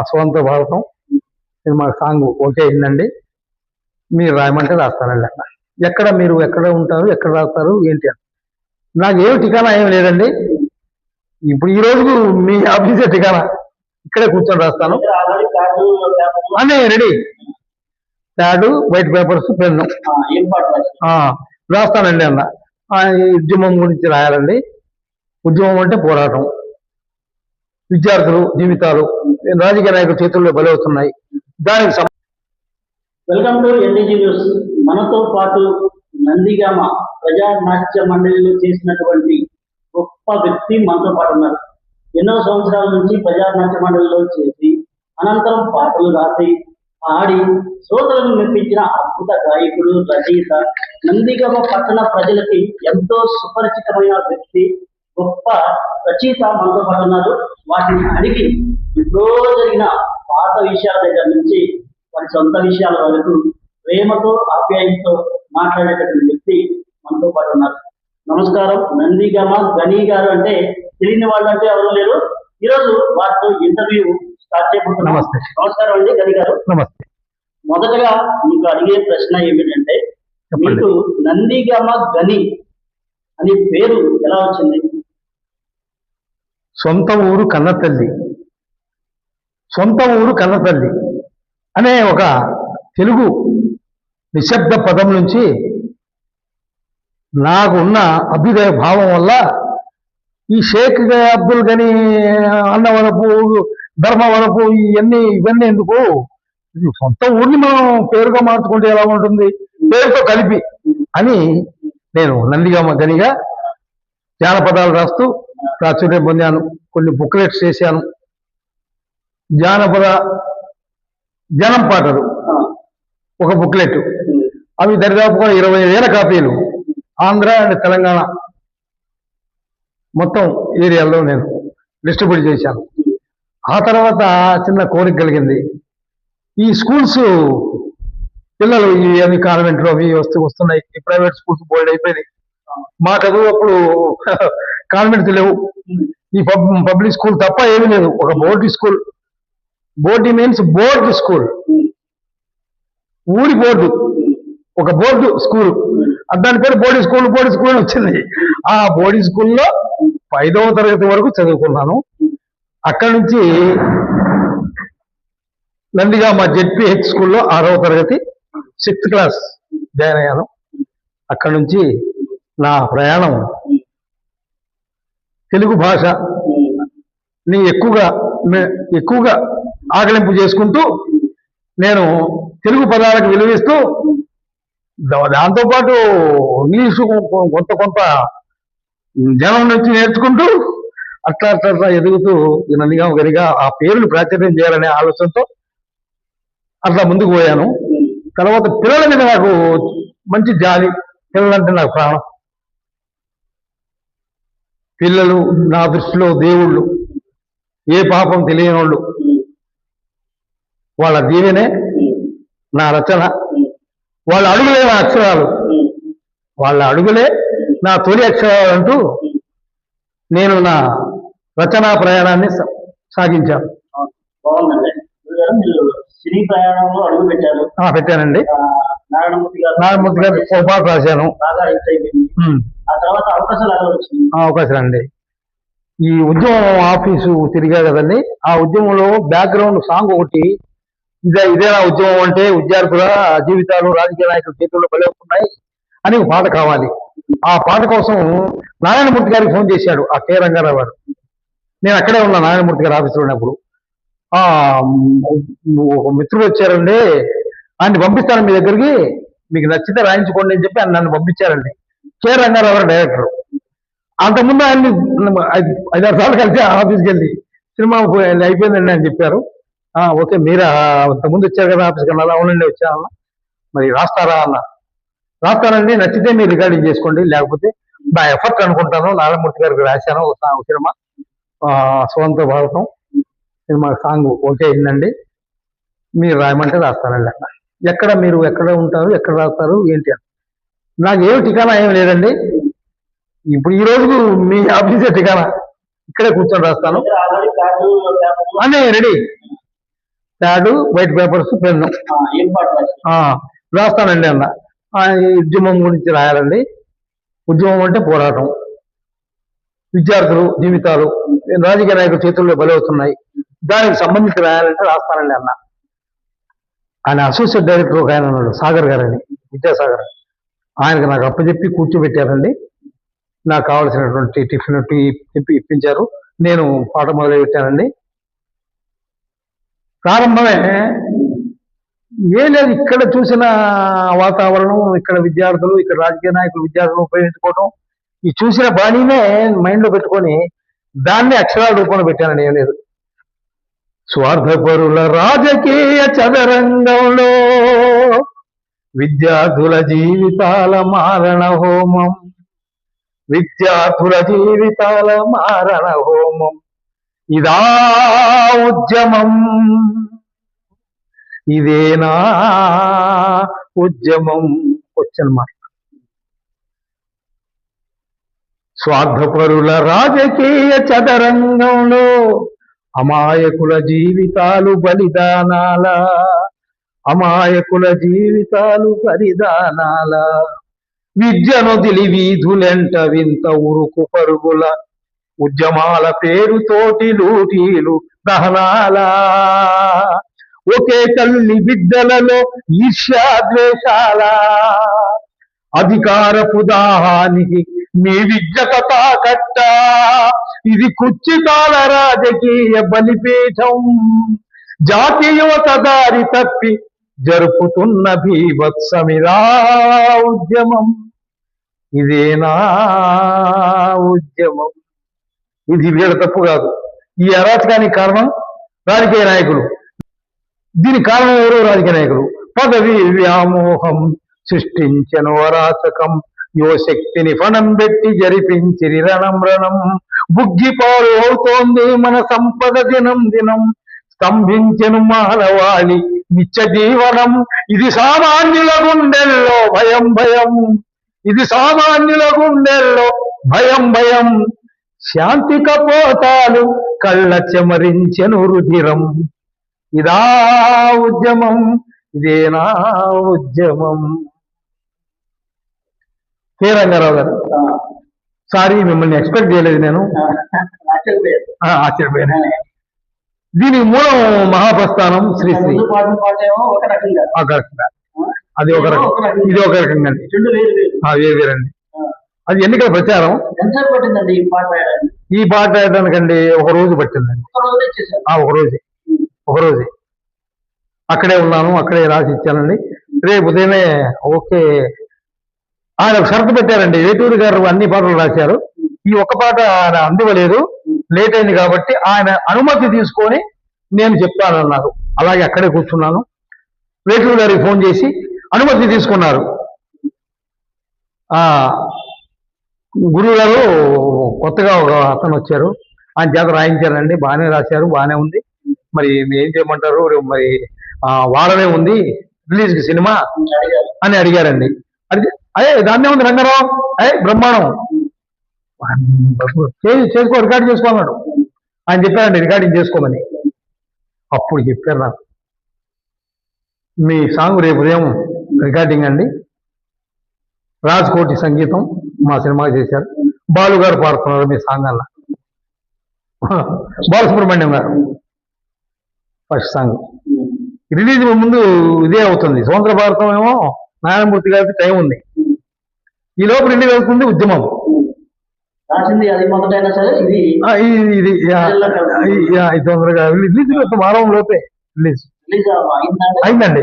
స్వంత భారతం cinema song okay అయిందండి. మీరు రాయమంటే రాస్తానండి. అక్కడ మీరు ఎక్కడ ఉంటారు, ఎక్కడ రాస్తారు ఏంటి అని నాకు ఏమి ఠికానా ఏమి లేదండి. ఇప్పుడు ఈ రోజు మీ ఆఫీసే ఠికానా, ఇక్కడే కూర్చొని రాస్తాను అనే ready. Pad, white papers, pen రాస్తానండి అన్న. ఉద్యమం గురించి రాయాలండి. ఉద్యమం అంటే పోరాటం, విద్యార్థులు జీవితాలు రాజకీయ నాయకుల చేతుల్లో బలవుతున్నాయి. దానికి వెల్కమ్ టు ఎన్డీజీ న్యూస్. మనతో పాటు నందిగామ ప్రజా నాట్య మండలిలో చేసినటువంటి గొప్ప వ్యక్తి మనతో పాటు ఉన్నారు. ఎన్నో సంవత్సరాల నుంచి ప్రజా నాట్య మండలిలో చేసి అనంతరం పాటలు రాసి ఆడి శ్రోతలను మెప్పించిన అద్భుత గాయకుడు, రచయిత, నందిగామ పట్టణ ప్రజలకి ఎంతో సుపరిచితమైన వ్యక్తి, గొప్ప రచయిత మనతో పాటు ఉన్నారు. వాటిని అడిగి ఎప్పుడో జరిగిన పాత విషయాల దగ్గర నుంచి వారి సొంత విషయాల వరకు ప్రేమతో ఆప్యాయంతో మాట్లాడేటటువంటి వ్యక్తి మనతో పాటు ఉన్నారు. నమస్కారం. నందిగామ గని గారు అంటే తెలియని వాళ్ళు అంటే ఎవరు లేరు. ఈరోజు వారితో ఇంటర్వ్యూ స్టార్ట్ చేయబోతున్నాం. నమస్కారం అండి గని గారు. నమస్తే. మొదటగా మీకు అడిగే ప్రశ్న ఏమిటంటే, మీకు నందిగామ గని అనే పేరు ఎలా వచ్చింది? సొంత ఊరు కన్నతల్లి, సొంత ఊరు కన్నతల్లి అనే ఒక తెలుగు నిశ్శబ్ద పదం నుంచి నాకు ఉన్న అభ్యుదయ భావం వల్ల ఈ షేక్ అబ్దుల్ గని, అన్నవరపు, ధర్మవరపు ఇవన్నీ ఎందుకు, సొంత ఊరిని మనం పేరుగా మార్చుకుంటే ఎలా ఉంటుంది, పేరుతో కలిపి అని నేను నందిగామ గనిగా జానపదాలు రాస్తూ ప్రాచుర్యం పొందాను. కొన్ని బుక్లెట్స్ చేశాను. జానపద జనం పాటలు ఒక బుక్లెట్, అవి దరిదాపుగా 20,000 కాపీలు ఆంధ్ర అండ్ తెలంగాణ మొత్తం ఏరియాలో నేను డిస్ట్రిబ్యూట్ చేశాను. ఆ తర్వాత చిన్న కోరిక కలిగింది. ఈ స్కూల్స్ పిల్లలు అవి కాన్వెంట్లు అవి వస్తున్నాయి, ఈ ప్రైవేట్ స్కూల్స్ బోల్డ్ అయిపోయినాయి. మా చదువు అప్పుడు కాన్వెంట్స్ లేవు, ఈ పబ్లిక్ స్కూల్ తప్ప ఏమీ లేదు. ఒక board school, board means board school, ఊరి బోర్డు, ఒక బోర్డు స్కూల్, దాని పేరు బోర్డు స్కూల్ వచ్చింది. ఆ బోర్డు స్కూల్లో 5వ తరగతి వరకు చదువుకున్నాను. అక్కడి నుంచి నందిగామ జెడ్పీహెచ్ స్కూల్లో 6వ తరగతి 6th క్లాస్ జాయిన్ అయ్యాను. అక్కడి నుంచి నా ప్రయాణం తెలుగు భాషని ఎక్కువగా ఆకలింపు చేసుకుంటూ నేను తెలుగు పదాలకు విలువిస్తూ దాంతోపాటు ఇంగ్లీషు కొంత జనం నుంచి నేర్చుకుంటూ అట్లా ఎదుగుతూ నందిగామ గనిగా ఆ పేరును ప్రాచుర్యం చేయాలనే ఆలోచనతో అట్లా ముందుకు పోయాను. తర్వాత పిల్లల మీద నాకు మంచి జాలి, పిల్లలంటే నాకు ప్రాణం. పిల్లలు నా దృష్టిలో దేవుళ్ళు, ఏ పాపం తెలియని వాళ్ళు. వాళ్ళ దీవెనే నా రచన, వాళ్ళ అడుగులే నా అక్షరాలు, వాళ్ళ అడుగులే నా తొలి అక్షరాలు అంటూ నేను నా రచనా ప్రయాణాన్ని సాగించాను. బాగుందండి. సినీ ప్రయాణంలో అడుగు పెట్టారు. పెట్టానండి. నారాయణమూర్తి గారు ఒక పాట రాశాను. ఆ తర్వాత అవకాశాలు అండి. ఈ ఉద్యమం ఆఫీసు తిరిగా కదండి, ఆ ఉద్యమంలో బ్యాక్గ్రౌండ్ సాంగ్ ఒకటి, ఇదేనా ఉద్యమం అంటే, విద్యార్థుల జీవితాలు రాజకీయ నాయకుల చేతుల్లో బలవుతున్నాయి అని ఒక పాట కావాలి. ఆ పాట కోసం నారాయణమూర్తి గారికి ఫోన్ చేశాడు ఆ కె రంగారావు గారు. నేను అక్కడే ఉన్నా నారాయణమూర్తి గారి ఆఫీసులో ఉన్నప్పుడు. ఒక మిత్రుడు వచ్చారండి, ఆయన్ని పంపిస్తాను మీ దగ్గరికి, మీకు నచ్చితే రాయించుకోండి అని చెప్పి ఆయన నన్ను పంపించారండి. కె రంగారావు గారు డైరెక్టర్. అంతకుముందు ఆయన్ని 5-6 సార్లు కలిసి ఆఫీస్కి వెళ్ళి సినిమా అయిపోయిందండి అని చెప్పారు. ఓకే, మీరు అంతకుముందు వచ్చారు కదా ఆఫీస్కి అన్న. అవునండి వచ్చాను. మరి రాస్తారా అన్న. రాస్తానండి, నచ్చితే మీరు రికార్డింగ్ చేసుకోండి, లేకపోతే నా ఎఫర్ట్ అనుకుంటాను. నారాయణమూర్తి గారికి రాశాను ఒక సినిమా, స్వంత భారతం సినిమా సాంగ్ ఓకే అయిందండి. మీరు రాయమంటే రాస్తానండి. అక్కడ మీరు ఎక్కడ ఉంటారు, ఎక్కడ రాస్తారు ఏంటి అని నాకు ఏమి ఠికానా ఏమి లేదండి. ఇప్పుడు ఈ రోజు మీ ఆఫీసే ఠికానా, ఇక్కడే కూర్చొని రాస్తాను అనే ready. Pad, white papers, pen. ఏం పాట రాశారు? రాస్తానండి అన్న. ఈ ఉద్యమం గురించి రాయాలండి. ఉద్యమం అంటే పోరాటం, విద్యార్థులు జీవితాలు రాజకీయ నాయకుల చేతుల్లో బలవుతున్నాయి, దానికి సంబంధించి రాయాలంటే రాస్తానండి అన్న. ఆయన అసోసియేట్ డైరెక్టర్ ఒక ఆయన ఉన్నాడు, సాగర్ గారని, విద్యాసాగర్. ఆయనకు నాకు అప్పచెప్పి కూర్చోబెట్టారండి. నాకు కావాల్సినటువంటి టిఫిన్ టీ ఇప్పించారు. నేను పాట మొదలు పెట్టానండి. ప్రారంభమే ఏం లేదు, ఇక్కడ చూసిన వాతావరణం, ఇక్కడ విద్యార్థులు, ఇక్కడ రాజకీయ నాయకులు విద్యార్థులు ఉపయోగించుకోవడం, ఈ చూసిన బాణీనే మైండ్లో పెట్టుకొని దాన్ని అక్షరాల రూపంలో పెట్టానండి. ఏం లేదు, స్వార్థపరుల రాజకీయ చదరంగంలో విద్యార్థుల జీవితాల మారణ హోమం, విద్యార్థుల జీవితాల మారణ హోమం, ఇదా ఉద్యమం, ఇదేనా ఉద్యమం. Question mark. స్వార్థపరుల రాజకీయ చదరంగంలో అమాయకుల జీవితాలు బలిదానాల, అమాయకుల జీవితాలు బలిదానాల, విద్యను దిలి వీధులెంట వింత ఉరుకు పరుగుల, ఉద్యమాల పేరుతోటి లూటీలు దహనాల, ఒకే తల్లి బిడ్డలలో ఈర్ష్యాద్వేషాల, అధికారపు దాహానికి మీ విద్యత తాకట్ట, ఇది కుచ్చితాల రాజకీయ బలిపీఠం, జాతీయత దారి తప్పి జరుపుతున్న భీభత్సమిదా ఉద్యమం, ఇదేనా ఉద్యమం. ఇది వీళ్ళ తప్పు కాదు. ఈ అరాచకానికి కారణం రాజకీయ నాయకులు. దీనికి కారణం ఎవరో రాజకీయ నాయకులు. పదవి వ్యామోహం సృష్టించను అరాచకం, యువశక్తిని ఫణం పెట్టి జరిపించిరి రణం రణం, బుగ్గిపాలు అవుతోంది మన సంపద దినం దినం, స్తంభించెను మానవాళి నిత్య జీవనం, ఇది సామాన్యుల గుండెల్లో భయం భయం, ఇది సామాన్యుల గుండెల్లో భయం భయం, శాంతి కపోతాలు కళ్ళ చెమరించెను రుధిరం, ఇదా ఉద్యమం, ఇదేనా ఉద్యమం. కె రంగారావు గారు. సారీ, మిమ్మల్ని ఎక్స్పెక్ట్ చేయలేదు నేను. ఆశ్చర్యపోయాను. దీనికి మూలం మహాప్రస్థానం శ్రీశ్రీ. ఒక రకంగా అది ఒక రకం, ఇది ఒక రకంగా అండి, వేరు వేరండి. అది ఎన్నికల ప్రచారం. ఈ పాట రాయడానికండి ఒక రోజు పట్టిందండి. ఒక రోజే అక్కడే ఉన్నాను, అక్కడే రాసి ఇచ్చానండి. రేపు ఉదయమే ఓకే. ఆయన ఒక షరతు పెట్టారండి, వేటూరి గారు అన్ని పాటలు రాశారు, ఈ ఒక్క పాట ఆయన అందివ్వలేదు, లేట్ అయింది కాబట్టి ఆయన అనుమతి తీసుకొని నేను చెప్తానన్నారు. అలాగే అక్కడే కూర్చున్నాను. వేటూరి గారికి ఫోన్ చేసి అనుమతి తీసుకున్నారు. గురువు గారు కొత్తగా ఒక అతను వచ్చారు, ఆయన చేత రాయించారండి. బాగానే రాశారు, బాగానే ఉంది, మరి ఏం చేయమంటారు, మరి వారనే ఉంది రిలీజ్కి సినిమా అని అడిగారండి. అడిగితే అదే దాన్నే ఉంది రంగారావు, బ్రహ్మాండం చేసుకో, రికార్డ్ చేసుకోమన్నాడు. ఆయన చెప్పారండి రికార్డింగ్ చేసుకోమని. అప్పుడు చెప్పారు నాకు, మీ సాంగ్ రేపు ఉదయం రికార్డింగ్ అండి, రాజ్కోటి సంగీతం మా సినిమా చేశారు, బాలు గారు పాడుతున్నారు మీ సాంగ్ అన్న. బాలసుబ్రహ్మణ్యం గారు ఫస్ట్ సాంగ్. రిలీజ్ ముందు ఇదే అవుతుంది, స్వతంత్ర భారతం ఏమో నారాయణమూర్తి గారికి టైం ఉంది, ఈ లోపు రిలీజ్ అవుతుంది ఉద్యమం. ఇది తొందరగా రిలీజ్ వారం లోపే రిలీజ్ అయిందండి.